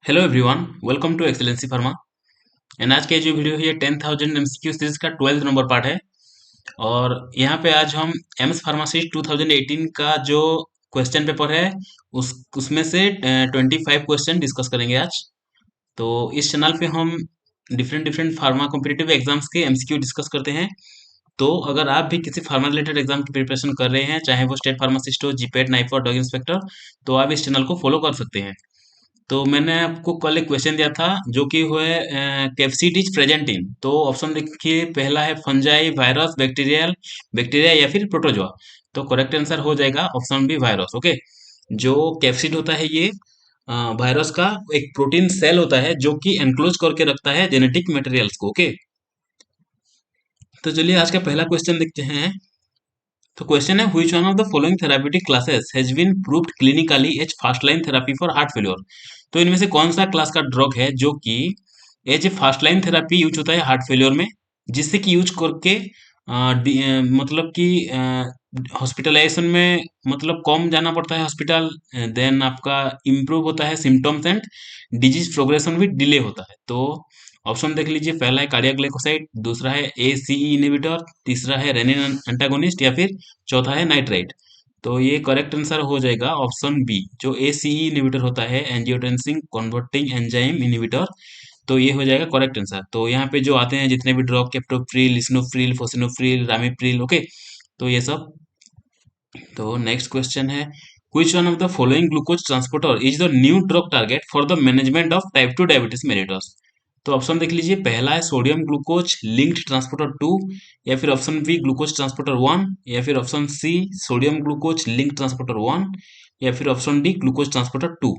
Hello everyone, welcome to excellency pharma. And आज का जो वीडियो है ये 10,000 एमसीक्यू सीरीज का 12th नंबर पार्ट है। और यहाँ पे आज हम एम्स फार्मासिस्ट 2018 का जो क्वेश्चन पेपर है उसमें से 25 क्वेश्चन डिस्कस करेंगे आज। तो इस चैनल पे हम different different pharma competitive exams के एमसीक्यू डिस्कस करते हैं। तो अगर आप भी किसी फार्मा रिलेटेड एग्जाम की प्रिपरेशन कर रहे हैं, चाहे वो स्टेट फार्मासिस्ट हो, जीपेट, नाइफा, ड्रग इंस्पेक्टर, तो आप इस चैनल को फॉलो कर सकते हैं। तो मैंने आपको कल एक क्वेश्चन दिया था जो कि हुए कैप्सिड प्रेजेंट इन। तो ऑप्शन देखिए, पहला है फंजाई, वायरस, बैक्टीरियल, बैक्टीरिया या फिर प्रोटोजोआ। तो करेक्ट आंसर हो जाएगा ऑप्शन बी, वायरस। ओके। जो कैप्सिड होता है ये वायरस का एक प्रोटीन सेल होता है जो कि एनक्लोज करके रखता है जेनेटिक मटेरियल्स को। ओके। तो चलिए आज का पहला क्वेश्चन देखते हैं। तो क्वेश्चन है, which one of the following therapeutic classes has been proved clinically as first line therapy for heart failure. तो इनमें से कौन सा क्लास का ड्रग है जो कि as a first line therapy use होता है हार्ट फेलियर में, जिससे कि यूज करके मतलब कि हॉस्पिटलाइजेशन में मतलब कम जाना पड़ता है हॉस्पिटल। देन आपका इम्प्रूव होता है सिम्टम्स एंड डिजीज प्रोग्रेशन भी डिले होता है। तो ऑप्शन देख लीजिए, पहला है कार्डियक ग्लाइकोसाइड, दूसरा है एसीई इनहिबिटर, तीसरा है रेनिन एंटागोनिस्ट या फिर चौथा है नाइट्राइट। तो ये करेक्ट आंसर हो जाएगा ऑप्शन बी, जो एसीई इनहिबिटर होता है, एंजियोटेंसिन कन्वर्टिंग एंजाइम इनहिबिटर। तो ये हो जाएगा करेक्ट आंसर। तो यहाँ पे जो आते हैं जितने भी drug, captopril, lisinopril, fosinopril, ramipril. Okay. तो ये सब। तो नेक्स्ट क्वेश्चन है, which one of the following glucose transporter is the new drug target for the management of type 2 diabetes mellitus। तो ऑप्शन देख लीजिए, पहला है सोडियम ग्लूकोज लिंक्ड ट्रांसपोर्टर 2, या फिर ऑप्शन बी ग्लूकोज ट्रांसपोर्टर 1, या फिर option C sodium glucose linked transporter 1, या फिर ऑप्शन डी ग्लूकोज ट्रांसपोर्टर 2।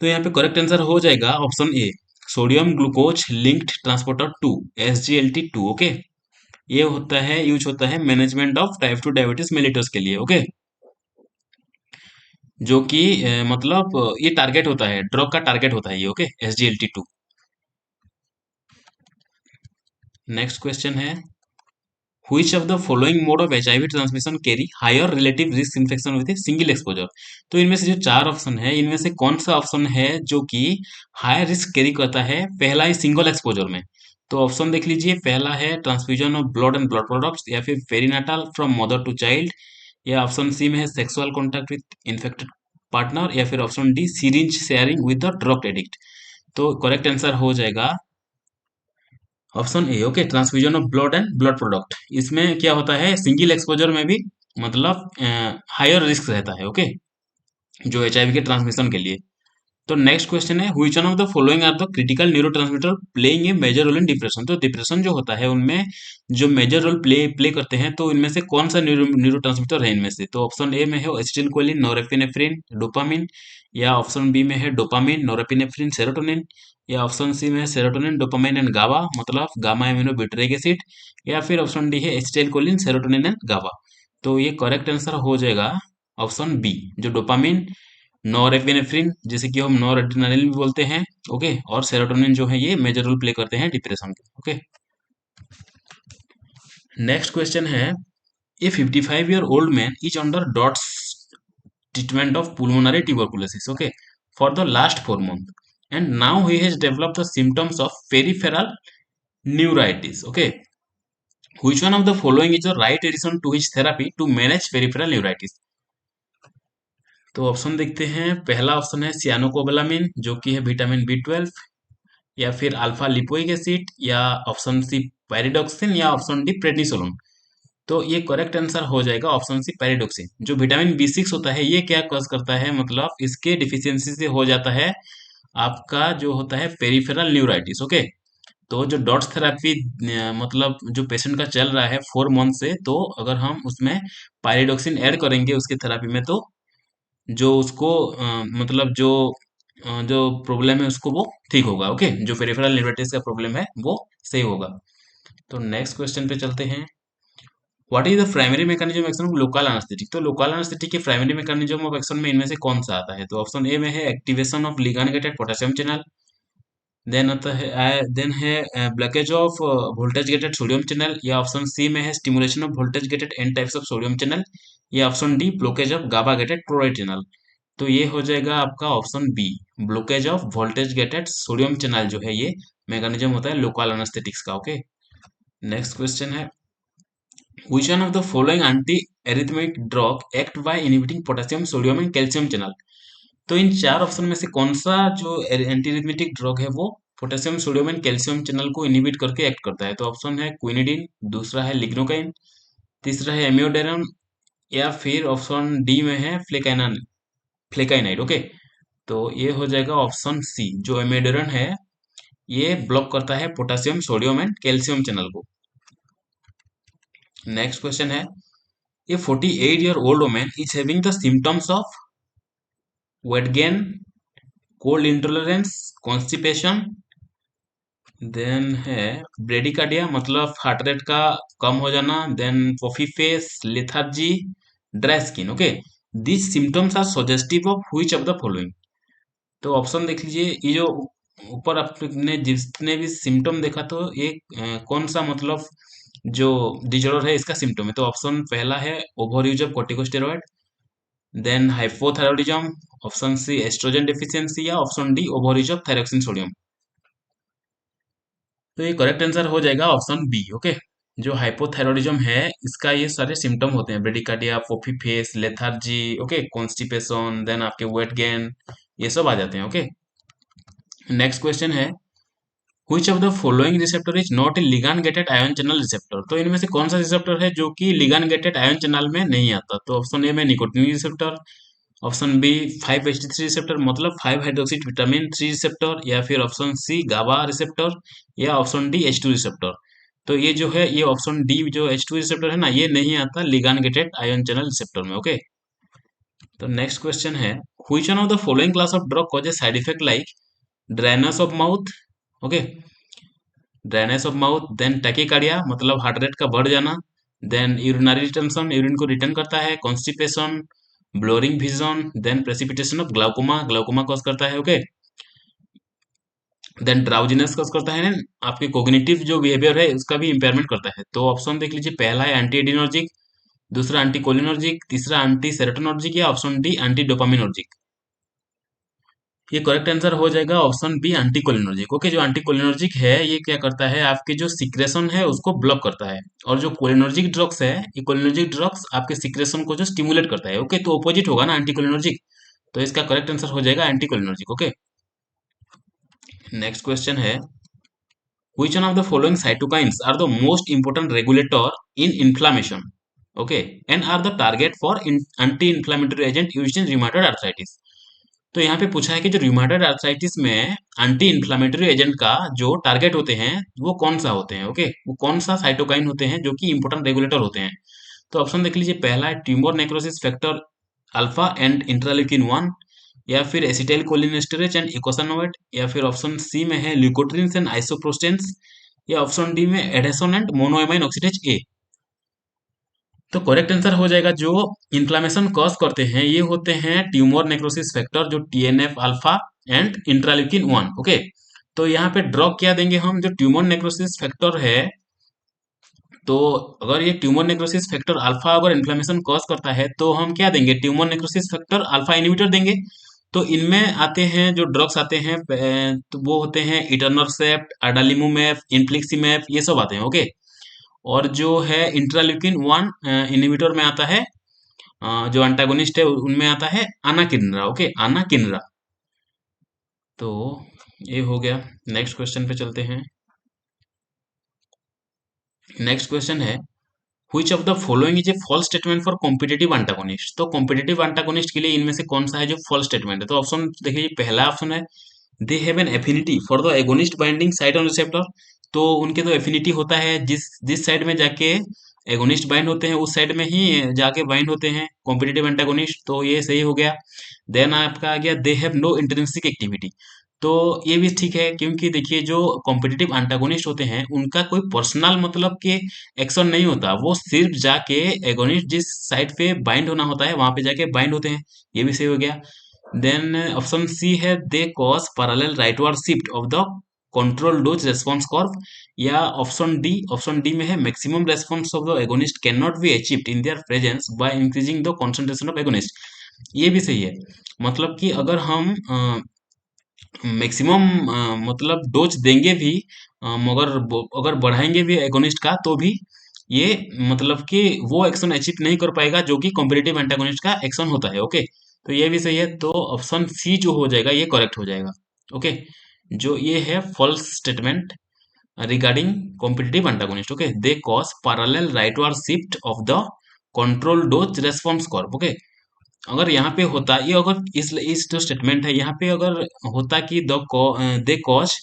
तो यहाँ पे करेक्ट आंसर हो जाएगा option A, sodium glucose linked transporter 2, SGLT2। Okay. ये होता है, यूज होता है management of type 2 diabetes mellitus के लिए। ओके। जो कि मतलब ये टारगेट होता है, ड्रग का टारगेट होता है ये। Okay, SGLT2। नेक्स्ट क्वेश्चन है, which of the following mode of HIV transmission carry higher relative risk infection with a single exposure। तो इनमें से जो चार ऑप्शन है, इनमें से कौन सा ऑप्शन है जो कि हायर रिस्क कैरी करता है पहला ही सिंगल एक्सपोजर में। तो ऑप्शन देख लीजिए, पहला है transfusion of blood and blood products, या फिर पेरीनाटल फ्रॉम मदर टू चाइल्ड, या ऑप्शन सी में है sexual contact with infected partner, या फिर option D syringe sharing with the drug addict. तो करेक्ट आंसर हो जाएगा option A. Okay, transfusion of blood and blood product. इसमें क्या होता है, सिंगल एक्सपोजर में भी मतलब हायर रिस्क रहता है। ओके, जो HIV के ट्रांसमिशन के लिए। तो नेक्स्ट क्वेश्चन है, which one of the following are the critical neurotransmitter playing a major role in depression. तो डिप्रेशन जो होता है उनमें जो मेजर रोल प्ले प्ले करते हैं, तो इनमें से कौन सा न्यूरोट्रांसमीटर है इनमें से। तो ऑप्शन ए में है एसिटिलकोलिन, नोरेपिनेफ्रिन, डोपामिन, या ऑप्शन बी में है डोपामिन, नोरेपिनेफ्रिन, सेरोटोनिन, या ऑप्शन सी में है सेरोटोनिन, डोपामिन एंड गाबा, मतलब गामा एमिनो ब्यूटेरिक एसिड, या फिर ऑप्शन डी है एसिटिलकोलिन, सेरोटोनिन एंड गाबा। तो ये करेक्ट आंसर हो जाएगा ऑप्शन बी, जो डोपामिन, नॉरएपिनेफ्रिन जिसे कि हम नॉर एड्रेनालिन भी बोलते हैं। ओके। और सेरोटोनिन जो है ये मेजर रोल प्ले करते हैं डिप्रेशन के। ओके। नेक्स्ट क्वेश्चन है, ए 55-year-old man is under dots treatment of pulmonary tuberculosis, okay, for the last 4 months, and now he has developed the symptoms of peripheral neuritis। Okay, which one of the following is the right addition to his therapy to manage peripheral neuritis। तो option देखते हैं, पहला option है सियानोकोबालामिन जो कि है vitamin B12, या फिर अल्फा लिपोइक एसिड, या ऑप्शन सी पैरिडॉक्सिन, या ऑप्शन डी प्रेडनिसोलोन। तो ये करेक्ट आंसर हो जाएगा ऑप्शन सी पैरिडॉक्सिन। जो विटामिन B6 होता है ये क्या कॉज करता है, मतलब इसके डिफिशियंसी से हो जाता है आपका जो होता है पेरिफेरल न्यूराइटिस। ओके। तो जो डॉट्स थेरापी मतलब जो पेशेंट का चल रहा है 4 मंथ से, तो अगर हम उसमें पायरिडॉक्सिन ऐड करेंगे उसके थेरापी में, तो जो उसको मतलब जो प्रॉब्लम है उसको वो ठीक होगा। ओके, जो पेरिफेरल न्यूराइटिस का प्रॉब्लम है वो सही होगा। तो नेक्स्ट क्वेश्चन पे चलते हैं, what is the primary mechanism action of local anaesthetic. तो लोकल एनेस्थेटिक के प्राइमरी मैकेनिज्म ऑफ एक्शन में इनमें से कौन सा आता है। तो ऑप्शन ए में है activation of ligand gated potassium channel, then आता है देन है blockage of voltage gated sodium channel, या ऑप्शन सी में है stimulation of voltage gated N types of sodium channel, या option D blockage of GABA gated chloride channel. तो ये हो जाएगा आपका option B, blockage of voltage gate at sodium channel जो है ये मैकेनिज्म होता है लोकल एनेस्थेटिक्स का। ओके, नेक्स्ट क्वेश्चन है which one of the following anti-arrhythmic drug act by inhibiting potassium sodium and calcium channel। तो इन चार ऑप्शन में से कौन सा जो एंटीरिथमेटिक ड्रग है वो potassium sodium and calcium channel को इनहिबिट करके एक्ट करता है। तो ऑप्शन है क्विनिडीन, दूसरा है लिग्नोकाइन, तीसरा है एमियोडेरम, या फिर ऑप्शन डी में है फ्लेकाइनाइड। ओके, तो ये हो जाएगा ऑप्शन सी, जो एमियोडेरम है ये ब्लॉक करता है potassium sodium and calcium channel को। नेक्स्ट क्वेश्चन है ए 48-year-old woman is having the symptoms of weight gain, cold intolerance, constipation, then है ब्रेडिकार्डिया मतलब हार्ट रेट का कम हो जाना, then puffy face, lethargy, dry skin. Okay, this symptoms are suggestive of which of the following. तो option देख लीजिए, ये जो ऊपर आपने जितने भी सिम्टम देखा तो ये कौन सा मतलब जो डिजॉर्डर है इसका सिम्टम है। तो ऑप्शन पहला है over use of corticosteroid, then hypothyroidism, option C oestrogen deficiency, या option D over use of thyroxine sodium. तो ये करेक्ट आंसर हो जाएगा ऑप्शन बी। ओके, जो हाइपोथायरॉयडिज्म है इसका ये सारे सिम्टम होते हैं, bradycardia, puffy face, lethargy, okay, constipation, then आपके वेट गेन, ये सब आ जाते हैं। ओके, नेक्स्ट क्वेश्चन है which of the following receptor is not a ligand gated ion channel receptor। तो इनमें से कौन सा रिसेप्टर है जो कि ligand gated ion channel में नहीं आता। तो ऑप्शन ए में nicotine receptor, option B 5-HT3 receptor मतलब 5 हाइड्रोक्सी विटामिन 3 रिसेप्टर, या फिर ऑप्शन सी गाबा रिसेप्टर, या ऑप्शन डी H2 रिसेप्टर। तो ये जो है ये ऑप्शन डी जो H2 रिसेप्टर है ना ये नहीं आता ligand gated ion channel receptor में। ओके, तो नेक्स्ट क्वेश्चन है which one of the following class of drug causes side effect like dryness of mouth, okay, dryness of mouth, then tachycardia मतलब heart rate का बढ़ जाना, then urinary retention urine को return करता है, constipation, blurring vision, then precipitation of glaucoma glaucoma cause करता है। Okay, then drowsiness cause करता है, आपके कोग्निटिव जो बिहेवियर है उसका भी इंपेयरमेंट करता है। तो ऑप्शन देख लीजिए, पहला है एंटी एडिनर्जिक, दूसरा एंटी कोलिनर्जिक, तीसरा एंटी सेरोटोनर्जिक, या ऑप्शन डी एंटी डोपामिनर्जिक। ये करेक्ट आंसर हो जाएगा ऑप्शन बी एंटीकोलिनर्जिक। ओके, जो एंटीकोलिनर्जिक है ये क्या करता है आपके जो सिक्रेशन है उसको ब्लॉक करता है, और जो कोलिनर्जिक ड्रग्स है ये कोलिनर्जिक ड्रग्स आपके सिक्रेशन को जो स्टिमुलेट करता है। ओके, तो ऑपोजिट होगा ना एंटीकोलिनर्जिक, तो इसका करेक्ट आंसर हो जाएगा एंटीकोलिनर्जिक। ओके, नेक्स्ट क्वेश्चन है which one of the following cytokines are the most important regulator in inflammation, okay, and are the target for anti-inflammatory agent used in rheumatoid arthritis। तो यहाँ पे पूछा है कि जो रूमेटॉइड आर्थराइटिस में anti inflammatory agent का जो टारगेट होते हैं वो कौन सा होते हैं। ओके, वो कौन सा साइटोकाइन होते हैं जो कि इंपॉर्टेंट रेगुलेटर होते हैं। तो ऑप्शन देख लीजिए, पहला है tumour necrosis factor alpha and interleukin 1, या फिर एसिटाइल कोलिनेस्टेरेज एंड इकोसानोइड, या फिर ऑप्शन सी में है ल्यूकोट्रिन्स एंड आइसोप्रोस्टेंस, या ऑप्शन डी में एडेसोन एंड मोनोएमाइन ऑक्सीडेज ए। तो करेक्ट आंसर हो जाएगा जो इन्फ्लामेशन कॉज करते हैं ये होते हैं ट्यूमर नेक्रोसिस फैक्टर जो TNF alpha and interleukin 1। Okay, तो यहाँ पे ड्रॉ क्या देंगे हम, जो ट्यूमर नेक्रोसिस फैक्टर है, तो अगर ये ट्यूमर नेक्रोसिस फैक्टर अल्फा अगर इन्फ्लामेशन कॉज करता है तो हम क्या देंगे, tumour necrosis factor alpha inhibitor देंगे। तो इनमें आते हैं जो ड्रग्स आते हैं तो वो होते हैं इटरनरसेप्ट, अडालिमुमेब, इन्फ्लिक्सिमेब, ये सब आते हैं। ओके, और जो है इंट्राल्यूकिन 1 इनहिबिटर में आता है, जो एंटागोनिस्ट है उनमें आता है अनाकिन्रा। ओके, अनाकिन्रा। तो ये हो गया, नेक्स्ट क्वेश्चन पे चलते हैं। नेक्स्ट क्वेश्चन है which of the following is a false statement for competitive antagonist. तो कॉम्पिटिटिव एंटागोनिस्ट के लिए इनमें से कौन सा है जो फॉल्स स्टेटमेंट है। तो ऑप्शन देखिए, पहला ऑप्शन है they have an affinity for the agonist binding site on receptor. तो उनके तो एफिनिटी होता है जिस जिस साइड में जाके एगोनिस्ट बाइंड होते हैं उस साइड में ही जाके बाइंड होते हैं कॉम्पिटिटिव एंटागोनिस्ट, तो ये सही हो गया। देन आपका आ गया they have no intrinsic activity. तो ये भी ठीक है, क्योंकि देखिए जो कॉम्पिटिटिव एंटागोनिस्ट होते हैं उनका कोई पर्सनल मतलब के एक्शन नहीं होता, वो सिर्फ जाके एगोनिस्ट जिस साइड पे बाइंड होना होता है वहां पे जाके बाइंड होते हैं, ये भी सही हो गया। देन ऑप्शन सी है दे cause parallel rightward shift of the control dose response curve, या ऑप्शन डी में है maximum response of the agonist can not be achieved in their presents by increasing the concentration of agonist. ये भी सही है। मतलब कि अगर हम मैक्सिमम मतलब डोज देंगे भी, मगर अगर बढ़ाएंगे भी एगोनिस्ट का तो भी ये मतलब कि वो एक्शन अचीव नहीं कर पाएगा जो कि कॉम्पिटिटिव एंटागोनिस्ट का एक्शन होता है। ओके, तो ये भी सही है। तो ऑप्शन सी जो हो जाएगा ये करेक्ट हो जाएगा। ओके, जो ये है false statement regarding competitive antagonist. Okay, they cause parallel rightward shift of the control dose response curve. Okay, अगर यहाँ पे होता ये, अगर इस जो स्टेटमेंट है यहाँ पे अगर होता कि they cause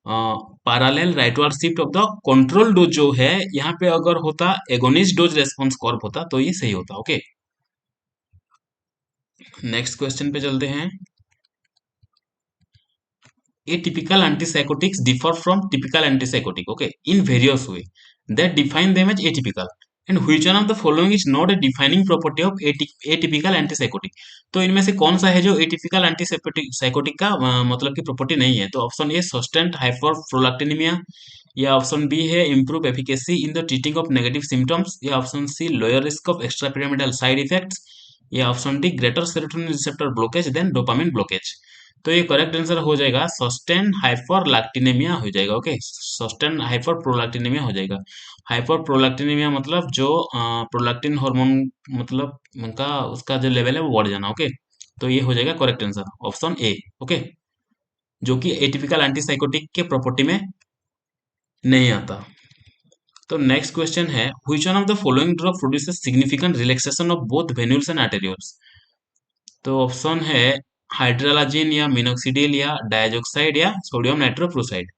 parallel rightward shift of the control dose, जो है यहाँ पे अगर होता एगोनिस्ट डोज रेस्पॉन्स कर्व होता तो ये सही होता। ओके, नेक्स्ट क्वेश्चन पे चलते हैं। Atypical antipsychotics differ from typical antipsychotic, okay, in various way that define them as atypical. And which one of the following is not a defining property of atypical antipsychotic? तो इनमें से कौन सा है जो एटिपिकल एंटीसाइकोटिक का मतलब की प्रॉपर्टी नहीं है? तो ऑप्शन ए सस्टेंड हाइपरप्रोलैक्टिनिमिया, या ऑप्शन बी है improve efficacy in the treating of negative symptoms, या option C lower risk of extrapyramidal side effects, या option D greater serotonin receptor blockage than dopamine blockage. तो ये correct answer हो जाएगा sustain हाइपरलैक्टिनेमिया हो जाएगा। Okay, sustain hyper प्रोलैक्टिनेमिया हो जाएगा। हाइपर प्रोलैक्टिनेमिया मतलब जो प्रोलैक्टिन हार्मोन मतलब उनका उसका जो लेवल है वो बढ़ जाना। ओके, तो ये हो जाएगा correct answer option A. Okay, जो कि एटिपिकल एंटीसाइकोटिक के प्रॉपर्टी में नहीं आता। तो नेक्स्ट क्वेश्चन है which one of the following drug produces significant relaxation of both venules and arterioles. तो ऑप्शन है हाइड्रोलाजिन या मिनोक्सिडिल या डाइऑक्साइड या सोडियम नाइट्रोक्लोराइड।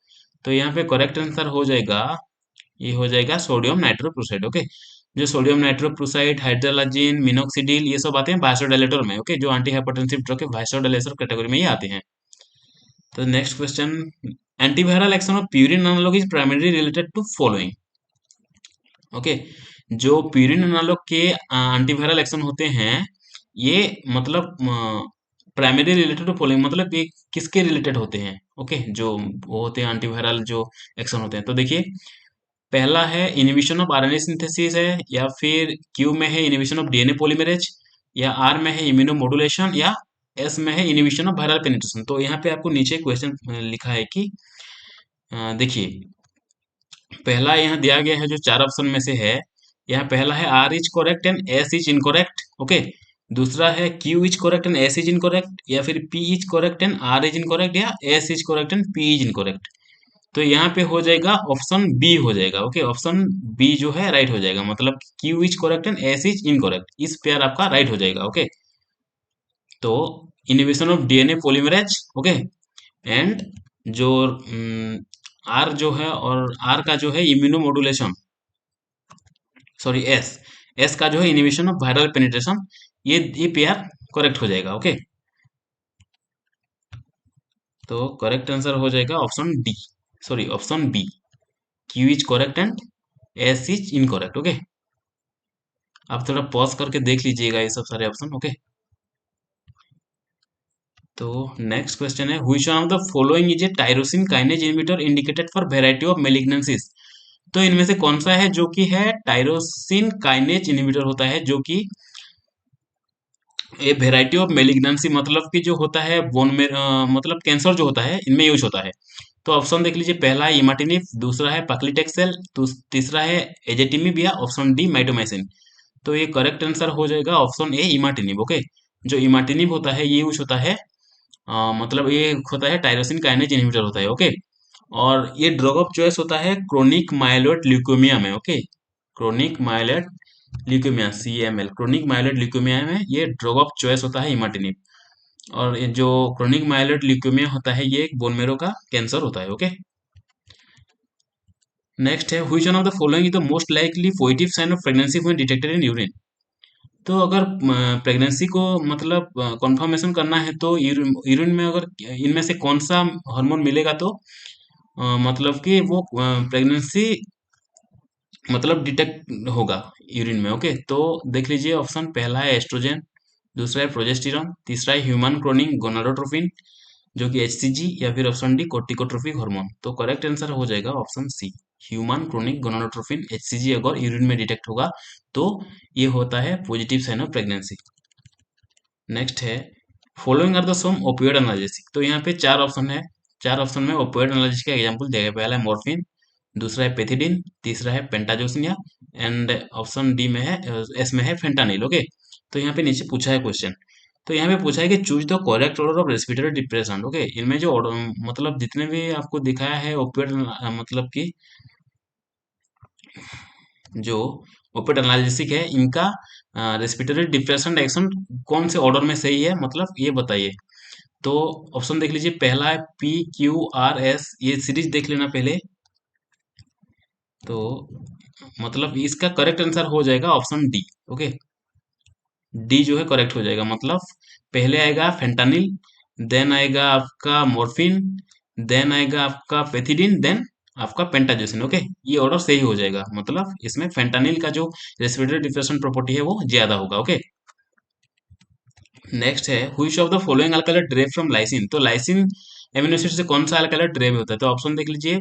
तो यहाँ पे करेक्ट आंसर हो जाएगा, ये हो जाएगा सोडियम नाइट्रोक्लोराइड। ओके, जो सोडियम नाइट्रोक्लोराइड, हाइड्रोलाजिन, मिनोक्सिडिल ये सब आते हैं वासोडाइलेटर में। ओके, जो एंटी हाइपरटेंसिव ड्रग है वासोडाइलेटर कैटेगरी में ही आते हैं। तो next question, antiviral action of purine analog is primary related to following. Okay, जो प्यूरिन एनालॉग के एंटीवायरल एक्शन होते हैं ये मतलब प्राइमरी रिलेटेड टू फॉलोइंग मतलब ये किसके रिलेटेड होते हैं? ओके, जो वो होते हैं एंटीवायरल जो एक्शन होते हैं। तो देखिए, पहला है इनहिबिशन ऑफ आरएनए सिंथेसिस है, या फिर क्यू में है इनहिबिशन ऑफ डीएनए पॉलीमरेज, या आर में है इम्यूनोमोडुलेशन, या एस में है इनहिबिशन ऑफ वायरल पेनिट्रेशन। तो यहाँ पे आपको नीचे क्वेश्चन लिखा है कि देखिए, पहला यहाँ दिया गया है जो चार ऑप्शन में से है, यहाँ पहला है R is correct and S is incorrect. Okay, दूसरा है Q is correct and S is incorrect, या फिर P is correct and R is incorrect, या S is correct and P is incorrect. तो यहाँ पे हो जाएगा ऑप्शन बी हो जाएगा। ओके, ऑप्शन बी जो है राइट हो जाएगा, मतलब Q is correct and S is incorrect, इस पेयर आपका राइट हो जाएगा। ओके, तो inhibition of DNA polymerase, okay, and जो आर जो है और आर का जो है इम्यूनोमोडुलेशन, सॉरी एस, एस का जो है इनिबिशन ऑफ वायरल पेनिट्रेशन, ये पेयर करेक्ट हो जाएगा। ओके, तो करेक्ट आंसर हो जाएगा option D, sorry option B, Q is correct and S is incorrect. Okay, आप थोड़ा पॉज करके देख लीजिएगा ये सब सारे ऑप्शन। ओके, तो नेक्स्ट क्वेश्चन है which one of the following is a tyrosine kinase inhibitor indicated for variety of malignancies. तो इनमें से कौन सा है जो कि है टायरोसिन काइनेज इनहिबिटर होता है, जो कि ये वेराइटी ऑफ मेलिग्नेंसी मतलब कि जो होता है बोन में मतलब कैंसर जो होता है इनमें यूज होता है। तो ऑप्शन देख लीजिए, पहला है इमाटिनिब, दूसरा है पक्लिटेक्सेल, तीसरा है एजेटिमिब, या ऑप्शन डी माइटोमाइसिन। तो ये करेक्ट आंसर हो जाएगा ऑप्शन ए इमाटिनिब। ओके, जो इमाटिनिब होता है ये यूज होता है मतलब ये होता है टायरोसिन काइनेज इनहिबिटर होता है। ओके, और ये ड्रग ऑफ चॉइस होता है क्रोनिक माइलोइड ल्यूकेमिया में। Okay, chronic myeloid leukaemia CML, chronic myeloid leukaemia में ये ड्रग ऑफ चॉइस होता है इमाटिनिब। और ये जो क्रोनिक माइलोइड ल्यूकेमिया होता है ये एक बोन मेरो का कैंसर होता है। ओके, नेक्स्ट है which one of the following is the most likely positive sign of pregnancy when detected in urine. तो अगर प्रेगनेंसी को मतलब कंफर्मेशन करना है तो यूरिन में अगर इनमें से कौन सा हार्मोन मिलेगा तो मतलब कि वो प्रेगनेंसी मतलब डिटेक्ट होगा यूरिन में। ओके, तो देख लीजिए, ऑप्शन पहला है एस्ट्रोजन, दूसरा है प्रोजेस्टेरॉन, तीसरा है ह्यूमन क्रोनिक गोनाडोट्रोपिन जो कि HCG, या फिर ऑप्शन डी कोर्टिकोट्रोपिक हार्मोन। तो करेक्ट आंसर हो जाएगा option C, human chronic gonadotropin HCG अगर यूरिन में डिटेक्ट होगा तो ये होता है positive sign of pregnancy. Next है following are the some opioid analgesic. तो यहाँ पे चार ऑप्शन है, चार ऑप्शन में ओपियोइड एनाल्जेसिक का एग्जांपल दिया गया। पहला है मॉर्फिन, दूसरा है पेथिडिन, तीसरा है पेंटाजोसिनिया एंड ऑप्शन डी में है एस में है फेंटानिल। ओके, तो यहाँ पे नीचे पूछा है क्वेश्चन, तो यहाँ पे पूछा है कि choose the correct order of respiratory depression. Okay, इनमें जो मतलब जितने भी आपको दिखाया है ओपियोइड मतलब कि जो ओपियोइड एनाल्जेसिक है इनका रेस्पिरेटरी डिप्रेशन एक्शन कौन से ऑर्डर में सही है, मतलब ये बताइए। तो ऑप्शन देख लीजिए, पहला है PQRS, ये सीरीज देख लेना पहले। तो मतलब इसका करेक्ट आंसर हो जाएगा ऑप्शन डी। ओके, डी जो है करेक्ट हो जाएगा। मतलब पहले आएगा फेंटानिल, देन आएगा आपका मॉर्फिन, देन आएगा आपका पेथिडिन, देन आपका पेंटाजोसिन। ओके, ये ऑर्डर सही हो जाएगा। मतलब इसमें फेंटानिल का जो रेस्पिरेटरी डिप्रेशन प्रॉपर्टी है वो ज्यादा होगा। ओके, नेक्स्ट है which of the following alkaloid derive from lysine. तो लाइसिन एमिनो एसिड से कौन सा अल्कलॉइड डिराइव होता है। तो ऑप्शन देख लीजिए,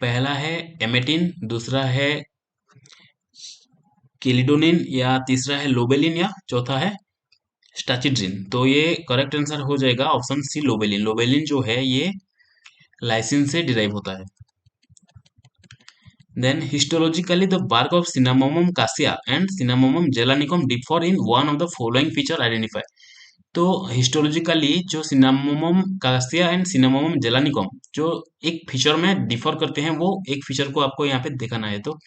पहला है एमेटिन, दूसरा है केलिडोनिन, या तीसरा है लोबेलिन, या चौथा है स्टाचिड्रिन। तो ये करेक्ट आंसर हो जाएगा ऑप्शन सी लोबेलिन। लोबेलिन जो है ये लाइसिन से डिराइव होता है। Then histologically the bark of Cinnamomum cassia and Cinnamomum gelanicum differ in one of the following feature identify। तो हिस्टोलॉजिकली जो सिनामोमम कासिया एंड सिनामोमम जेलानिकम जो एक फीचर में डिफर करते हैं, वो एक फीचर को आपको यहाँ पे दिखाना है। तो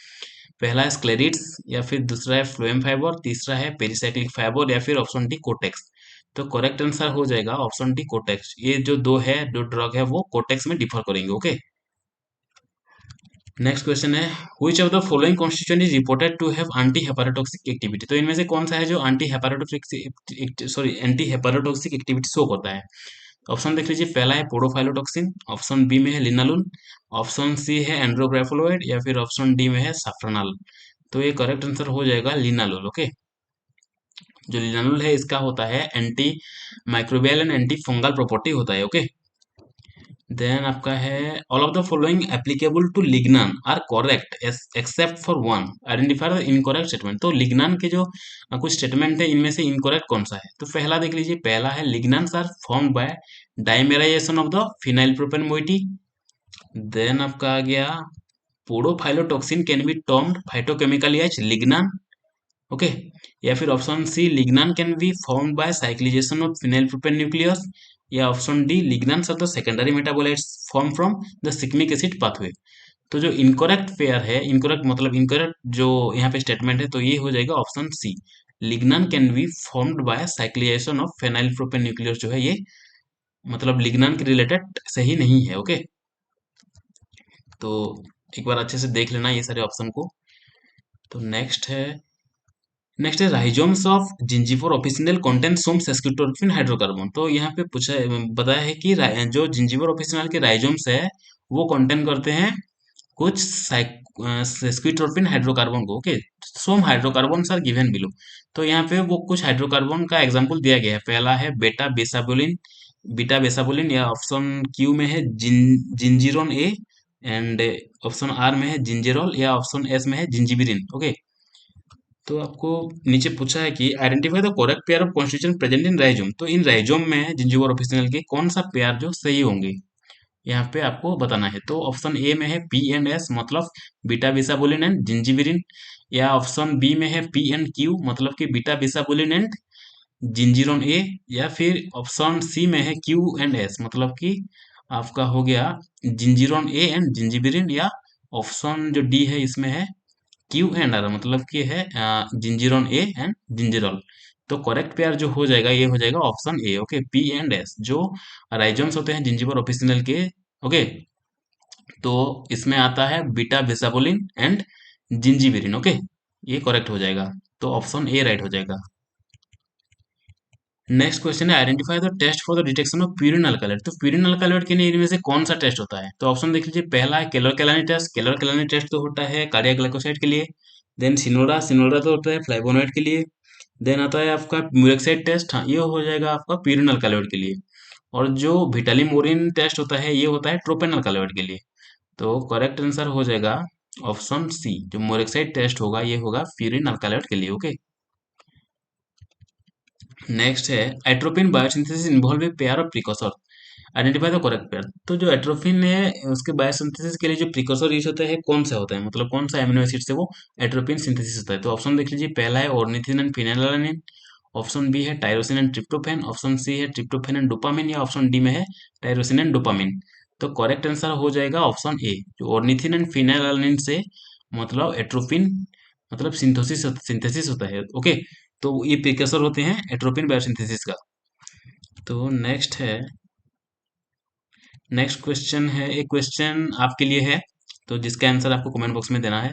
पहला है स्क्लेरिड्स, या फिर दूसरा है फ्लोएम फाइबर, तीसरा है पेरिसाइक्लिक फाइबर, या फिर ऑप्शन डी कोटेक्स। तो करेक्ट आंसर हो जाएगा ऑप्शन डी कोटेक्स। ये जो दो है, दो ड्रग है, वो कोटेक्स में डिफर करेंगे। ओके, नेक्स्ट क्वेश्चन है which of the following constituent is reported to have anti hepatotoxic activity. तो इनमें से कौन सा है जो एंटी हेपाटोटॉक्सिक एक्टिविटी शो करता है। ऑप्शन देख लीजिए, पहला है पोडोफाइलोटॉक्सिन, ऑप्शन बी में है लिनालुन, ऑप्शन सी है एंड्रोग्राफोलोइड, या फिर ऑप्शन डी में है सफ्रनाल। तो ये करेक्ट आंसर हो जाएगा लिनालुल। ओके, जो लिनालुल है इसका होता है anti microbial and anti fungal property होता है। ओके, देन आपका है all of the following applicable to lignan are correct except for one, identify the incorrect statement. तो लिग्नान के जो कुछ स्टेटमेंट है इनमें से इनकरेक्ट कौन सा है। तो पहला देख लीजिए, पहला है lignans are formed by dimerisation of the phenyl propane moiety. Then आपका आ गया podophyllotoxin can be termed phytochemically as lignan. Okay, या फिर option C lignan can be formed by cyclisation of phenyl propane nucleus, या option D lignans are the secondary metabolites form from the shikimic acid pathway. तो जो incorrect pair है, incorrect मतलब incorrect जो यहाँ पे स्टेटमेंट है, तो ये हो जाएगा option C lignan can be formed by cyclisation of phenyl propane nucleus जो है ये मतलब लिग्नान के रिलेटेड सही नहीं है। ओके, तो एक बार अच्छे से देख लेना ये सारे ऑप्शन को। तो नेक्स्ट है rhizomes of zingiber officinale content some sesquiterpene hydrocarbon. तो यहाँ पे पूछा बताया है कि जो जिंजिफोर ऑफिसिनल के राइजोम्स है वो कंटेंट करते हैं कुछ सेस्क्विटोल्फिन हाइड्रोकार्बन को। Okay, some hydrocarbon are given below. तो यहाँ पे वो कुछ हाइड्रोकार्बन का एग्जांपल दिया गया है। पहला है बीटा बेसाबोलिन, या ऑप्शन क्यू में है जिंजीरोन ए, एंड ऑप्शन आर में है जिंजेरोल, या ऑप्शन एस में है जिंजिबिरिन। ओके, तो आपको नीचे पूछा है कि identify the correct pair of constituent present in rhizome. तो इन राइजोम में जिंजिबर ऑफिसिनल के कौन सा पेयर जो सही होंगे यहाँ पे आपको बताना है। तो ऑप्शन ए में है पी एंड एस, मतलब बीटा बिसाबोलिन एंड जिंजिबिरिन, या ऑप्शन बी में है पी एंड क्यू, मतलब कि बीटा बिसाबोलिन एंड जिंजिरोन ए, या फिर ऑप्शन सी में है क्यू एंड एस, मतलब कि आपका हो गया जिंजिरोन ए एंड जिंजिबिरिन, या ऑप्शन जो डी है इसमें है क्यू एंड आर, मतलब कि है जिंजिरोन ए एंड जिंजिरोल। तो करेक्ट पेयर जो हो जाएगा ये हो जाएगा option A. Okay, P and S जो राइजोम्स होते हैं जिंजिबर ऑफिसिनल के। ओके, तो इसमें आता है beta bisabolene and zingiberene. Okay, ये करेक्ट हो जाएगा। तो ऑप्शन ए राइट हो जाएगा। नेक्स्ट क्वेश्चन है identify the test for the detection of purine alkaloid. तो प्यूरिन अल्कलॉइड के लिए इनमें से कौन सा टेस्ट होता है। तो ऑप्शन देख लीजिए, पहला है केलर कैलानी टेस्ट। केलर कैलानी टेस्ट तो होता है कार्डियक ग्लाइकोसाइड के लिए। देन सिनोरा सिनोरा तो होता है फ्लावोनॉइड के लिए। देन आता है आपका म्यूरेक्साइड टेस्ट, हाँ ये हो जाएगा आपका प्यूरिन अल्कलॉइड के लिए। और जो विटालिमोरिन टेस्ट होता है ये होता है ट्रोपेन अल्कलॉइड के लिए। तो करेक्ट आंसर हो जाएगा ऑप्शन सी, जो मोरेक्साइड टेस्ट होगा ये होगा प्यूरिन अल्कलॉइड के लिए। ओके, नेक्स्ट है atropine biosynthesis involve a pair of precursor, identify the correct pair. तो जो एट्रोपिन है उसके बायोसिंथेसिस के लिए जो प्रिकॉसर यूज होता है कौन सा होता है, मतलब कौन सा एमिनो एसिड से वो एट्रोपिन सिंथेसिस होता है। तो ऑप्शन देख लीजिए, पहला है ornithine and phenylalanine, option B है tyrosine and tryptophan, option C है ट्रिप्टोफैन एंड डोपामिन, या ऑप्शन डी में है टायरोसिन एंड डोपामिन। तो करेक्ट आंसर हो जाएगा ऑप्शन ए, जो ऑर्निथिन एंड फिनाइललानाइन से मतलब एट्रोपिन मतलब सिंथेसिस सिंथेसिस होता है। ओके, तो ये प्रिकसर होते हैं एट्रोपिन बायोसिंथेसिस का। तो नेक्स्ट क्वेश्चन है, एक क्वेश्चन आपके लिए है, तो जिसका आंसर आपको कमेंट बॉक्स में देना है।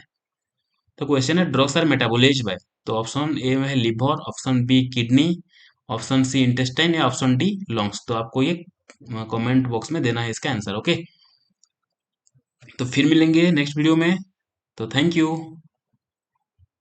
तो क्वेश्चन है ड्रग्स आर मेटाबोलाइज बाय, तो ऑप्शन ए में है liver, option B kidney, option C intestine, या ऑप्शन डी लंग्स। तो आपको ये कमेंट बॉक्स में देना है इसका आंसर। ओके, तो फिर मिलेंगे नेक्स्ट वीडियो में, तो थैंक यू।